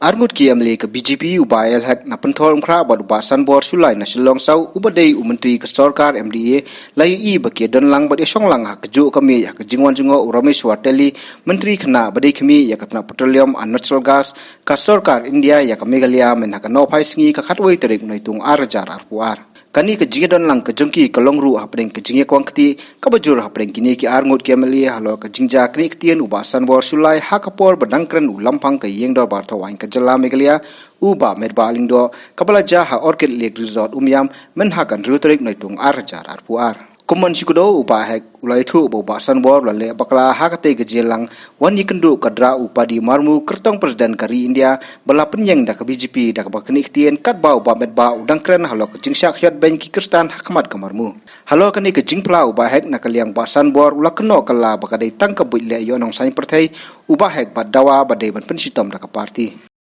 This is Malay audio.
Arngut ki amle ke BJP ubayal hak na penthol mkra bad ubasan bor sulai na silong sau ubadei umentri ke sarkar MDA lai I baki don lang bad song lang hak ju kami hak jingwan jungo Rameshwar Teli menteri khna badei khmi ya katna petroleum and natural gas ka sarkar India ya ka Meghalaya men hak no phai sngi ka khatwei terik noitung arjar arpuar kani ke jinge don lang ke jongki ke longru hapreng ke jinge kwangkti ka bajur hapreng kini ki arngut ki amle halo ke jingja kni ktien ubasan bor sulai hakapor badangkran ulampang ke yengdor barthawain ke jala Meghalaya uba medba alingdo kapala jaha orchid lake resort umyam menhakan ruterik noitung arjar arpuar kuman sikudo uba hek ulai thu bo basan bor lale bakla hakate gejelang wan yikendu kadra upadi marmu kertong presiden kari India bala penyeng dak BJP dak bakni ktien kat ba uba medba udangkren halo ke jingsyak hyat bank ki kristan hakmat kamarmu halo kani ke jingpla uba hek nakaliang basan bor ulakno kala bakadai tangkabut le yo nong sain perthai uba hek badawa badai ban pensitom dak parti